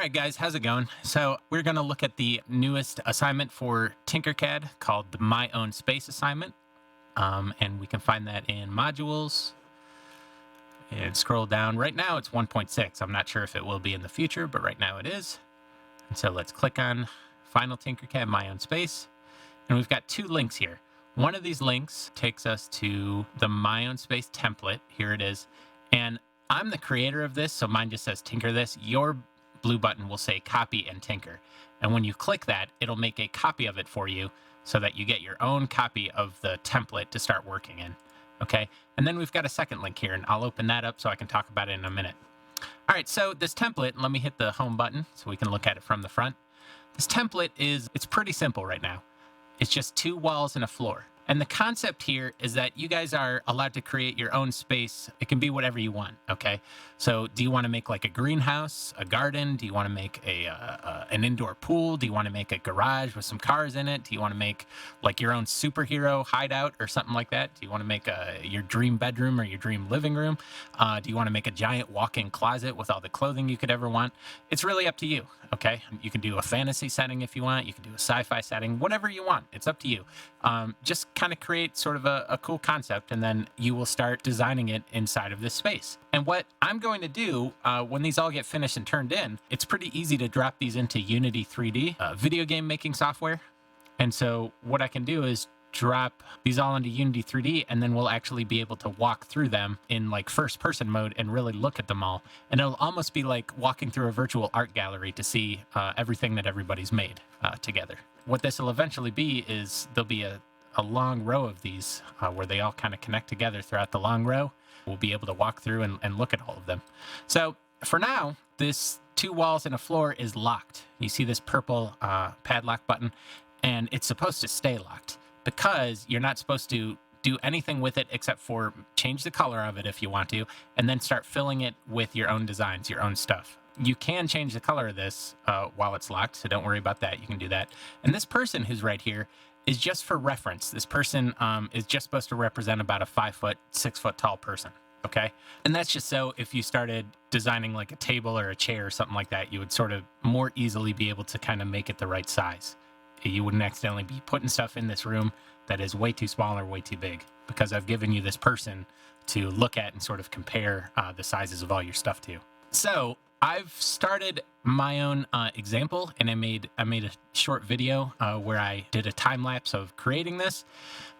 right, guys, how's it going? So we're going to look at the newest assignment for TinkerCAD called the My Own Space assignment. And we can find that in modules and scroll down. Right now it's 1.6. I'm not sure if it will be in the future, but right now it is. And so let's click on Final TinkerCAD My Own Space. And we've got two links here. One of these links takes us to the My Own Space template. Here it is. And I'm the creator of this, so mine just says Tinker this. Your blue button will say copy and tinker. And when you click that, it'll make a copy of it for you so that you get your own copy of the template to start working in. Okay. And then we've got a second link here, and I'll open that up so I can talk about it in a minute. All right. So this template, let me hit the home button so we can look at it from the front. This template it's pretty simple right now. It's just two walls and a floor. And the concept here is that you guys are allowed to create your own space. It can be whatever you want, okay? So do you want to make like a greenhouse, a garden? Do you want to make an indoor pool? Do you want to make a garage with some cars in it? Do you want to make like your own superhero hideout or something like that? Do you want to make your dream bedroom or your dream living room? Do you want to make a giant walk-in closet with all the clothing you could ever want? It's really up to you, okay? You can do a fantasy setting if you want. You can do a sci-fi setting, whatever you want. It's up to you. Just kind of create sort of a cool concept, and then you will start designing it inside of this space. And what I'm going to do when these all get finished and turned in, it's pretty easy to drop these into Unity 3D, video game making software. And so what I can do is drop these all into Unity 3D, and then we'll actually be able to walk through them in like first person mode and really look at them all. And it'll almost be like walking through a virtual art gallery to see everything that everybody's made together. What this will eventually be is there'll be a long row of these where they all kind of connect together throughout the long row. We'll be able to walk through and look at all of them. So for now, this two walls and a floor is locked. You see this purple padlock button, and it's supposed to stay locked because you're not supposed to do anything with it except for change the color of it if you want to, and then start filling it with your own designs, your own stuff. You can change the color of this while it's locked, so don't worry about that. You can do that. And this person who's right here is just for reference. This person is just supposed to represent about a 5 foot, 6 foot tall person. Okay. And that's just so if you started designing like a table or a chair or something like that, you would sort of more easily be able to kind of make it the right size. You wouldn't accidentally be putting stuff in this room that is way too small or way too big, because I've given you this person to look at and sort of compare the sizes of all your stuff to. So I've started my own example, and I made a short video where I did a time lapse of creating this.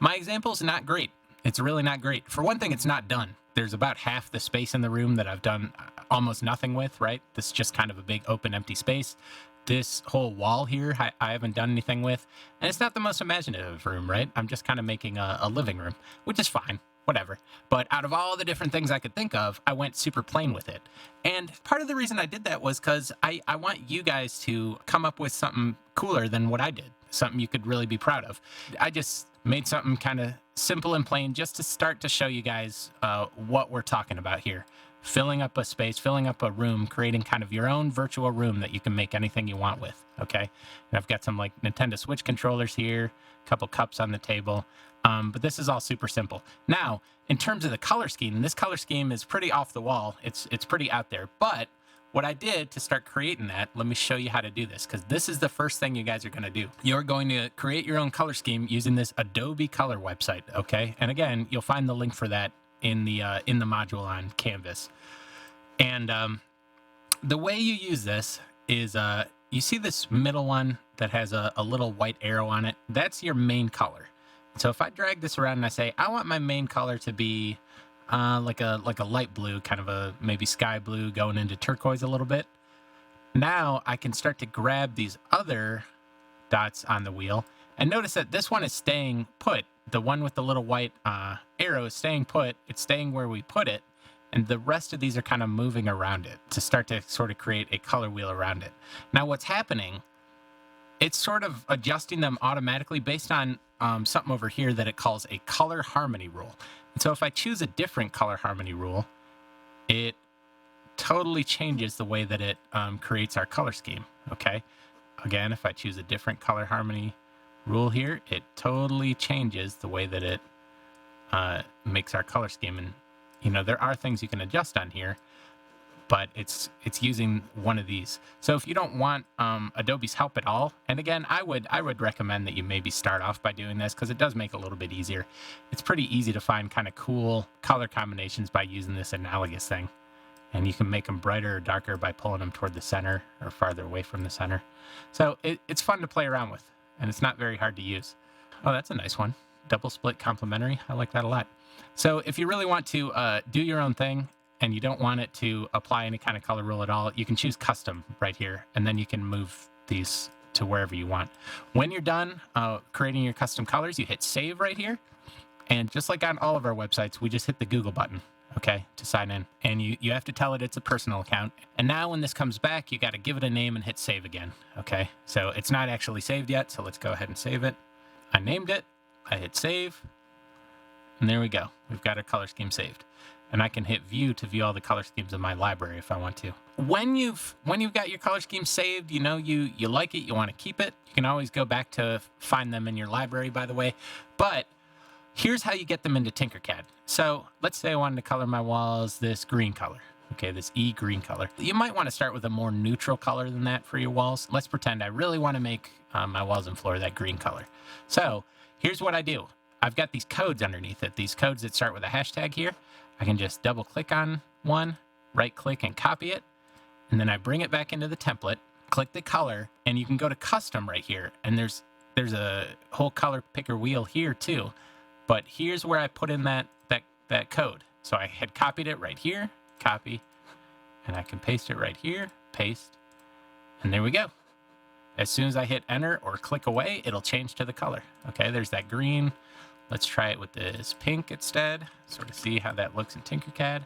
My example is not great. It's really not great. For one thing, it's not done. There's about half the space in the room that I've done almost nothing with, right? This is just kind of a big open empty space. This whole wall here, I haven't done anything with, and it's not the most imaginative room, right? I'm just kind of making a living room, which is fine. Whatever. But out of all the different things I could think of, I went super plain with it. And part of the reason I did that was because I want you guys to come up with something cooler than what I did, something you could really be proud of. I just made something kind of simple and plain just to start to show you guys what we're talking about here. Filling up a space, filling up a room, creating kind of your own virtual room that you can make anything you want with, okay? And I've got some like Nintendo Switch controllers here, a couple cups on the table. But this is all super simple. Now, in terms of the color scheme, this color scheme is pretty off the wall. It's pretty out there. But what I did to start creating that, let me show you how to do this, because this is the first thing you guys are going to do. You're going to create your own color scheme using this Adobe color website, okay? And again, you'll find the link for that in the module on Canvas. And the way you use this is you see this middle one that has a little white arrow on it. That's your main color. So if I drag this around and I say, I want my main color to be like a light blue, kind of a maybe sky blue going into turquoise a little bit. Now I can start to grab these other dots on the wheel, and notice that this one is staying put. The one with the little white arrow is staying put. It's staying where we put it. And the rest of these are kind of moving around it to start to sort of create a color wheel around it. Now what's happening, it's sort of adjusting them automatically based on something over here that it calls a color harmony rule. And so if I choose a different color harmony rule, it totally changes the way that it creates our color scheme, okay? Again, if I choose a different color harmony rule here, it totally changes the way that it makes our color scheme. And, you know, there are things you can adjust on here, but it's using one of these. So if you don't want Adobe's help at all, and again, I would recommend that you maybe start off by doing this because it does make it a little bit easier. It's pretty easy to find kind of cool color combinations by using this analogous thing. And you can make them brighter or darker by pulling them toward the center or farther away from the center. So it's fun to play around with, and it's not very hard to use. Oh, that's a nice one. Double split complementary. I like that a lot. So if you really want to do your own thing and you don't want it to apply any kind of color rule at all, you can choose custom right here, and then you can move these to wherever you want. When you're done creating your custom colors, you hit save right here. And just like on all of our websites, we just hit the Google button, okay, to sign in. And you have to tell it it's a personal account. And now when this comes back, you got to give it a name and hit save again, okay? So it's not actually saved yet, so let's go ahead and save it. I named it, I hit save, and there we go. We've got our color scheme saved. And I can hit view to view all the color schemes in my library if I want to. When you've got your color scheme saved, you know you like it, you want to keep it, you can always go back to find them in your library, by the way. But here's how you get them into TinkerCAD. So let's say I wanted to color my walls this green color. Okay, this E green color. You might want to start with a more neutral color than that for your walls. Let's pretend I really want to make my walls and floor that green color. So here's what I do. I've got these codes underneath it, these codes that start with a hashtag here. I can just double click on one, right click and copy it. And then I bring it back into the template, click the color, and you can go to custom right here. And there's a whole color picker wheel here too. But here's where I put in that code. So I had copied it right here, copy, and I can paste it right here, paste, and there we go. As soon as I hit enter or click away, it'll change to the color. Okay, there's that green. Let's try it with this pink instead, sort of see how that looks in TinkerCAD.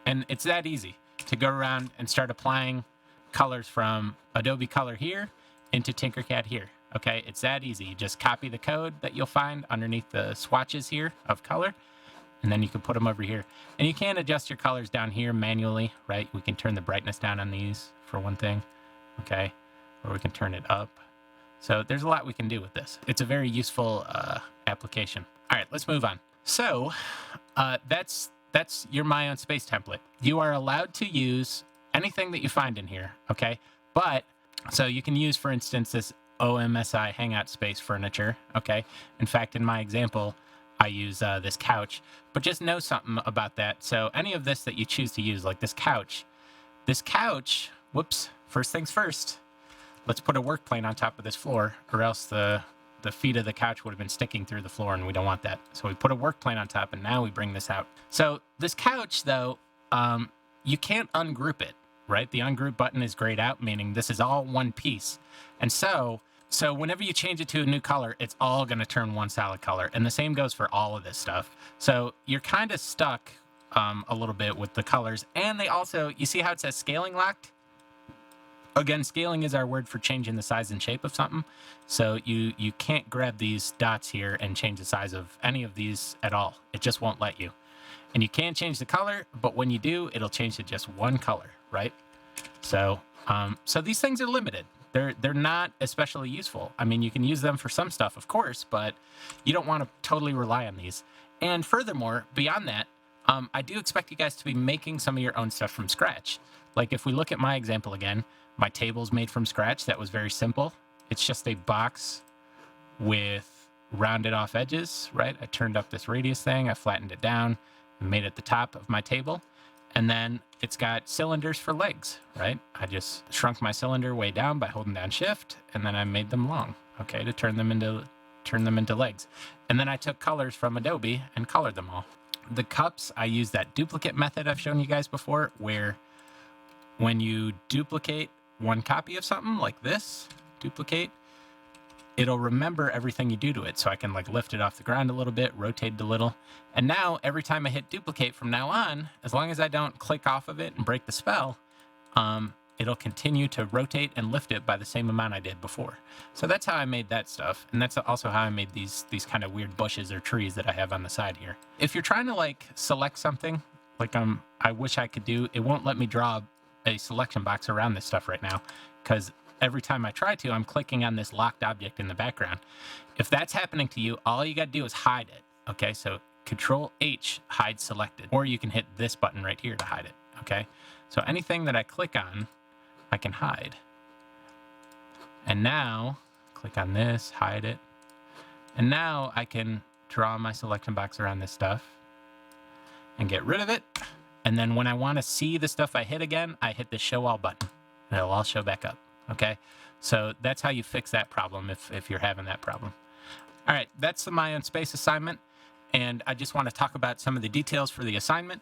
And it's that easy to go around and start applying colors from Adobe Color here into TinkerCAD here. Okay, it's that easy. You just copy the code that you'll find underneath the swatches here of color, and then you can put them over here. And you can adjust your colors down here manually, right? We can turn the brightness down on these for one thing, okay? Or we can turn it up. So there's a lot we can do with this. It's a very useful application. All right, let's move on. So that's your My Own Space template. You are allowed to use anything that you find in here, okay? But, so you can use, for instance, this OMSI Hangout Space furniture, okay? In fact, in my example, I use this couch, but just know something about that. So any of this that you choose to use, like this couch, whoops, first things first, let's put a work plane on top of this floor, or else the feet of the couch would have been sticking through the floor, and we don't want that. So we put a work plane on top, and now we bring this out. So this couch, though, you can't ungroup it, right? The ungroup button is grayed out, meaning this is all one piece. And so whenever you change it to a new color, it's all going to turn one solid color. And the same goes for all of this stuff. So you're kind of stuck a little bit with the colors. And they also, you see how it says scaling locked? Again, scaling is our word for changing the size and shape of something. So you can't grab these dots here and change the size of any of these at all. It just won't let you. And you can change the color, but when you do, it'll change to just one color, right? So these things are limited. They're not especially useful. I mean, you can use them for some stuff, of course, but you don't want to totally rely on these. And furthermore, beyond that, I do expect you guys to be making some of your own stuff from scratch. Like if we look at my example again, my table's made from scratch. That was very simple. It's just a box with rounded off edges, right? I turned up this radius thing, I flattened it down, and made it the top of my table. And then it's got cylinders for legs, right? I just shrunk my cylinder way down by holding down shift, and then I made them long, okay, to turn them into legs. And then I took colors from Adobe and colored them all. The cups, I used that duplicate method I've shown you guys before, where when you duplicate one copy of something like this, duplicate, it'll remember everything you do to it. So I can like lift it off the ground a little bit, rotate it a little. And now every time I hit duplicate from now on, as long as I don't click off of it and break the spell, it'll continue to rotate and lift it by the same amount I did before. So that's how I made that stuff. And that's also how I made these kind of weird bushes or trees that I have on the side here. If you're trying to like select something, like I wish I could do, it won't let me draw a selection box around this stuff right now, because every time I try to, I'm clicking on this locked object in the background. If that's happening to you, all you got to do is hide it. Okay, so Control H, hide selected, or you can hit this button right here to hide it. Okay, so anything that I click on, I can hide. And now, click on this, hide it. And now I can draw my selection box around this stuff and get rid of it. And then when I want to see the stuff I hit again, I hit the show all button. And it'll all show back up. Okay, so that's how you fix that problem if you're having that problem. All right, that's the My Own Space assignment. And I just want to talk about some of the details for the assignment.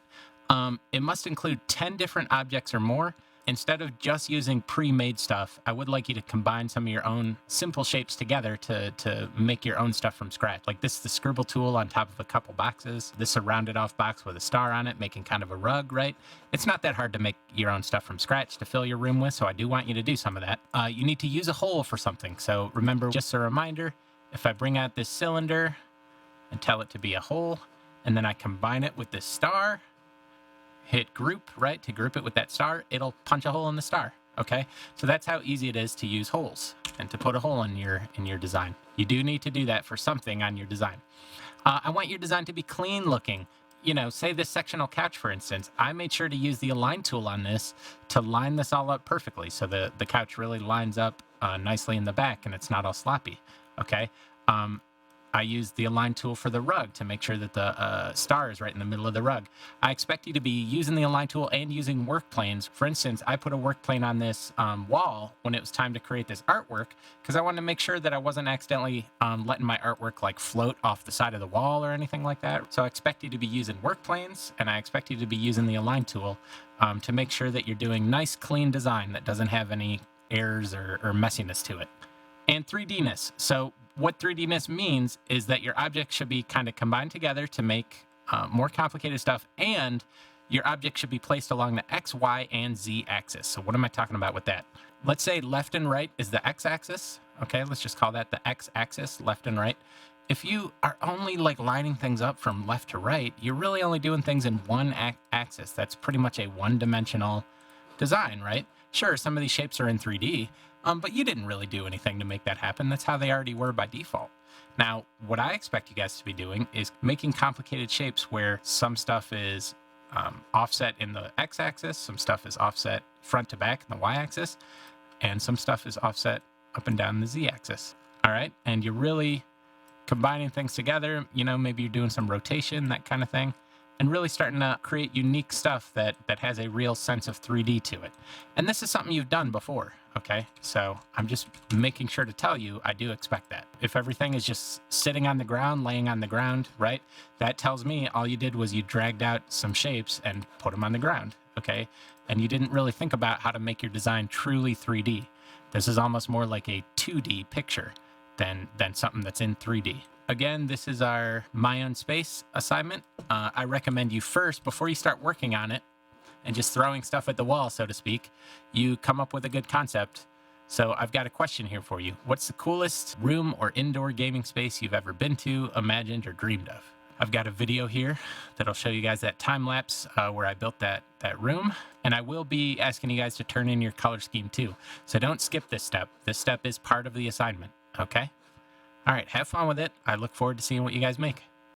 It must include 10 different objects or more. Instead of just using pre-made stuff, I would like you to combine some of your own simple shapes together to make your own stuff from scratch. Like this is the scribble tool on top of a couple boxes. This is a rounded off box with a star on it, making kind of a rug, right? It's not that hard to make your own stuff from scratch to fill your room with, so I do want you to do some of that. You need to use a hole for something. So remember, just a reminder, if I bring out this cylinder and tell it to be a hole, and then I combine it with this star, hit group, right, to group it with that star, it'll punch a hole in the star, okay? So that's how easy it is to use holes and to put a hole in your design. You do need to do that for something on your design. I want your design to be clean looking. You know, say this sectional couch, for instance. I made sure to use the align tool on this to line this all up perfectly so the couch really lines up nicely in the back and it's not all sloppy, okay? I used the align tool for the rug to make sure that the star is right in the middle of the rug. I expect you to be using the align tool and using work planes. For instance, I put a work plane on this wall when it was time to create this artwork because I wanted to make sure that I wasn't accidentally letting my artwork like float off the side of the wall or anything like that. So I expect you to be using work planes, and I expect you to be using the align tool to make sure that you're doing nice, clean design that doesn't have any errors or messiness to it. And 3D-ness. So what 3D-ness means is that your objects should be kind of combined together to make more complicated stuff, and your object should be placed along the X, Y, and Z axis. So what am I talking about with that? Let's say left and right is the X axis. Okay, let's just call that the X axis, left and right. If you are only like lining things up from left to right, you're really only doing things in one axis. That's pretty much a one-dimensional design, right? Sure, some of these shapes are in 3D, but you didn't really do anything to make that happen. That's how they already were by default. Now, what I expect you guys to be doing is making complicated shapes where some stuff is offset in the x-axis, some stuff is offset front to back in the y-axis, and some stuff is offset up and down the z-axis. All right, and you're really combining things together. You know, maybe you're doing some rotation, that kind of thing, and really starting to create unique stuff that has a real sense of 3D to it. And this is something you've done before, okay? So I'm just making sure to tell you, I do expect that. If everything is just sitting on the ground, laying on the ground, right? That tells me all you did was you dragged out some shapes and put them on the ground, okay? And you didn't really think about how to make your design truly 3D. This is almost more like a 2D picture than something that's in 3D. Again, this is our My Own Space assignment. I recommend you first, before you start working on it and just throwing stuff at the wall, so to speak, you come up with a good concept. So I've got a question here for you. What's the coolest room or indoor gaming space you've ever been to, imagined, or dreamed of? I've got a video here that'll show you guys that time lapse where I built that room. And I will be asking you guys to turn in your color scheme too. So don't skip this step. This step is part of the assignment, okay? All right, have fun with it. I look forward to seeing what you guys make.